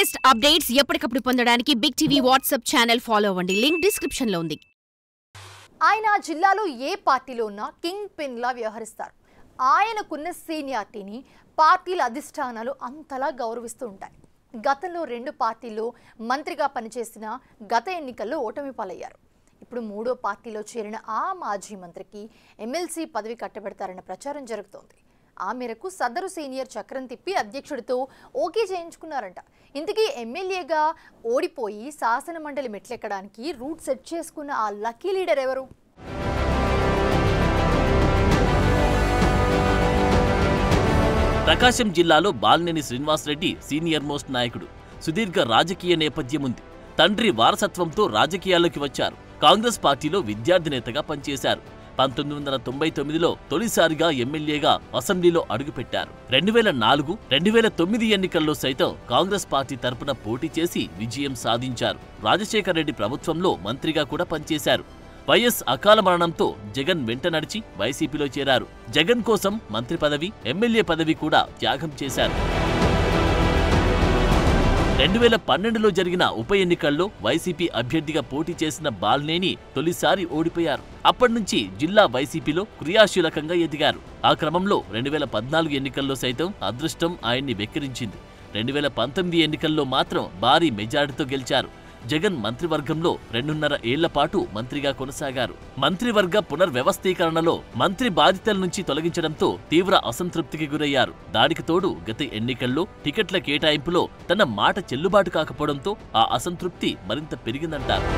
Latest updates ఎప్పటికప్పుడు పొందడానికి big TV WhatsApp channel follow అవ్వండి. లింక్ డిస్క్రిప్షన్ లో ఉంది. ఆయన జిల్లాలో ఏ పార్టీలో ఉన్నా కింగ్ పిన్ లా వ్యవహరిస్తారు. ఆయనకున్న సీనియారిటీని పార్టీల అధిష్టానాలు అంతలా గౌరవిస్తూ ఉంటాయి. గతంలో 2 పార్టీల్లో మంత్రిగా పనిచేసిన గత ఎన్నికల్లో ఓటమి పాలయ్యారు. ఇప్పుడు 3వ పార్టీలో చేరిన ఆ మాజీ మంత్రికి ఎమ్మెల్సీ పదవి కట్టబెడతారన్న ప్రచారం జరుగుతోంది. ఆ మేరకు సదరు సీనియర్ చక్రం తిప్పి అధ్యక్షుడితో ఓకే చేయించుకున్నారంట. ఇంతకీ ఎమ్మెల్యేగా ఓడిపోయి శాసన మండలి మెట్లెక్కడానికి రూట్ సెట్ చేసుకున్న ఆ లక్కీ లీడర్ ఎవరు? ప్రకాశం జిల్లాలో బాలినేని శ్రీనివాసరెడ్డి సీనియర్ మోస్ట్ నాయకుడు. సుదీర్ఘ రాజకీయ నేపథ్యం ఉంది. తండ్రి వారసత్వంతో రాజకీయాల్లోకి వచ్చారు. కాంగ్రెస్ పార్టీలో విద్యార్థి నేతగా పనిచేశారు. 1999లో తొలిసారిగా ఎమ్మెల్యేగా అసెంబ్లీలో అడుగుపెట్టారు. 2004, 2009 ఎన్నికల్లో సైతం కాంగ్రెస్ పార్టీ తరపున పోటీ చేసి విజయం సాధించారు. రాజశేఖర్ రెడ్డి ప్రభుత్వంలో మంత్రిగా కూడా పనిచేశారు. వైఎస్ అకాల మరణంతో జగన్ వెంట నడిచి వైసీపీలో చేరారు. జగన్ కోసం మంత్రి పదవి, ఎమ్మెల్యే పదవి కూడా త్యాగం చేశారు. 2012లో జరిగిన ఉప ఎన్నికల్లో వైసీపీ అభ్యర్థిగా పోటీ చేసిన బాలినేని తొలిసారి ఓడిపోయారు. అప్పటినుంచి జిల్లా వైసీపీలో క్రియాశీలకంగా ఎదిగారు. ఆ క్రమంలో 2014 ఎన్నికల్లో సైతం అదృష్టం ఆయన్ని వెక్కిరించింది. 2019 ఎన్నికల్లో మాత్రం భారీ మెజారిటీతో గెలిచారు. జగన్ మంత్రివర్గంలో 2.5 ఏళ్ల పాటు మంత్రిగా కొనసాగారు. మంత్రివర్గ పునర్వ్యవస్థీకరణలో మంత్రి బాధ్యతల నుంచి తొలగించడంతో తీవ్ర అసంతృప్తికి గురయ్యారు. దానికి తోడు గత ఎన్నికల్లో టికెట్ల కేటాయింపులో తన మాట చెల్లుబాటు కాకపోవడంతో ఆ అసంతృప్తి మరింత పెరిగిందంటారు.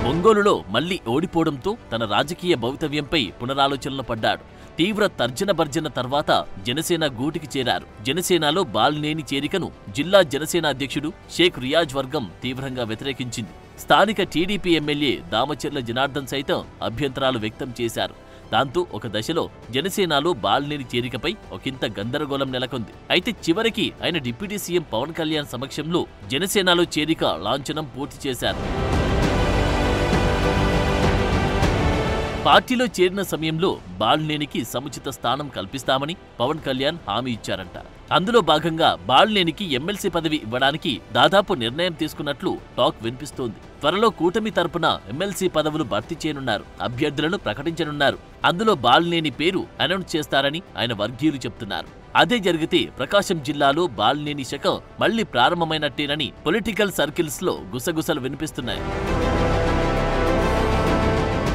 ఒంగోలులో మళ్లీ ఓడిపోవడంతో తన రాజకీయ భవితవ్యంపై పునరాలోచనలు పడ్డాడు. తీవ్ర తర్జన భర్జన తర్వాత జనసేన గూటికి చేరారు. జనసేనలో బాలినేని చేరికను జిల్లా జనసేన అధ్యక్షుడు షేక్ రియాజ్ వర్గం తీవ్రంగా వ్యతిరేకించింది. స్థానిక టీడీపీ ఎమ్మెల్యే దామచర్ల జనార్దన్ సైతం అభ్యంతరాలు వ్యక్తం చేశారు. దాంతో ఒక దశలో జనసేనలో బాలినేని చేరికపై ఒకంత గందరగోళం నెలకొంది. అయితే చివరికి ఆయన డిప్యూటీ సీఎం పవన్ కళ్యాణ్ సమక్షంలో జనసేనలో చేరిక లాంఛనం పూర్తి చేశారు. పార్టీలో చేరిన సమయంలో బాలినేనికి సముచిత స్థానం కల్పిస్తామని పవన్ కళ్యాణ్ హామీ ఇచ్చారంట. అందులో భాగంగా బాలినేనికి ఎమ్మెల్సీ పదవి ఇవ్వడానికి దాదాపు నిర్ణయం తీసుకున్నట్లు టాక్ వినిపిస్తోంది. త్వరలో కూటమి తరపున ఎమ్మెల్సీ పదవులు భర్తీ చేయనున్నారు. అభ్యర్థులను ప్రకటించనున్నారు. అందులో బాలినేని పేరు అనౌన్స్ చేస్తారని ఆయన వర్గీయులు చెప్తున్నారు. అదే జరిగితే ప్రకాశం జిల్లాలో బాలినేని శకం మళ్లీ ప్రారంభమైనట్టేనని పొలిటికల్ సర్కిల్స్ లో గుసగుసలు వినిపిస్తున్నాయి.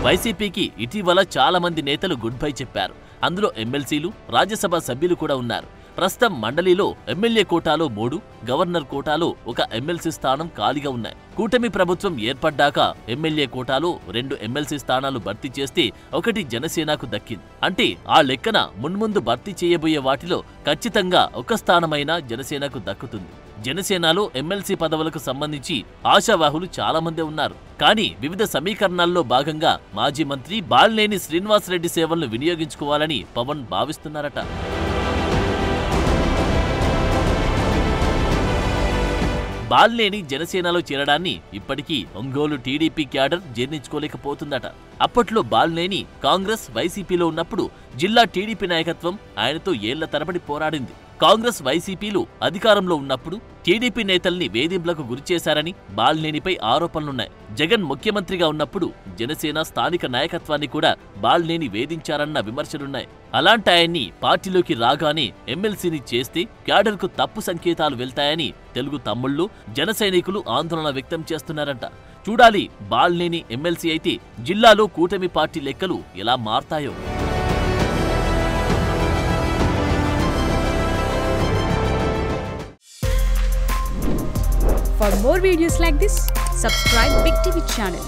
వైసీపీకి ఇటీవల చాలా మంది నేతలు గుడ్ బై చెప్పారు. అందులో ఎమ్మెల్సీలు, రాజ్యసభ సభ్యులు కూడా ఉన్నారు. ప్రస్తుతం మండలిలో ఎమ్మెల్యే కోటాలో 3, గవర్నర్ కోటాలో 1 ఎమ్మెల్సీ స్థానం ఖాళీగా ఉన్నాయి. కూటమి ప్రభుత్వం ఏర్పడ్డాక ఎమ్మెల్యే కోటాలో 2 ఎమ్మెల్సీ స్థానాలు భర్తీ చేస్తే 1 జనసేనకు దక్కింది. అంటే ఆ లెక్కన మున్ముందు భర్తీ చేయబోయే వాటిలో ఖచ్చితంగా 1 స్థానమైనా జనసేనకు దక్కుతుంది. జనసేనలో ఎమ్మెల్సీ పదవులకు సంబంధించి ఆశావాహులు చాలా మంది ఉన్నారు. కానీ వివిధ సమీకరణాల్లో భాగంగా మాజీ మంత్రి బాలినేని శ్రీనివాసరెడ్డి సేవలను వినియోగించుకోవాలని పవన్ భావిస్తున్నారట. బాలినేని జనసేనలో చేరడాన్ని ఇప్పటికీ ఒంగోలు టీడీపీ క్యాడర్ జీర్ణించుకోలేకపోతుందట. అప్పట్లో బాలినేని కాంగ్రెస్, వైసీపీలో ఉన్నప్పుడు జిల్లా టీడీపీ నాయకత్వం ఆయనతో ఏళ్ల తరబడి పోరాడింది. కాంగ్రెస్, వైసీపీలు అధికారంలో ఉన్నప్పుడు టీడీపీ నేతల్ని వేధింపులకు గురిచేశారని బాలినేనిపై ఆరోపణలున్నాయి. జగన్ ముఖ్యమంత్రిగా ఉన్నప్పుడు జనసేన స్థానిక నాయకత్వాన్ని కూడా బాలినేని వేధించారన్న విమర్శలున్నాయి. అలాంటి ఆయన్ని పార్టీలోకి రాగానే ఎమ్మెల్సీని చేస్తే క్యాడర్కు తప్పు సంకేతాలు వెళ్తాయని తెలుగు తమ్ముళ్లు, జన సైనికులు ఆందోళన వ్యక్తం చేస్తున్నారంట. చూడాలి బాలినేని ఎమ్మెల్సీ అయితే జిల్లాలో కూటమి పార్టీ లెక్కలు ఎలా మారతాయో. For more videos like this, subscribe Big TV channel.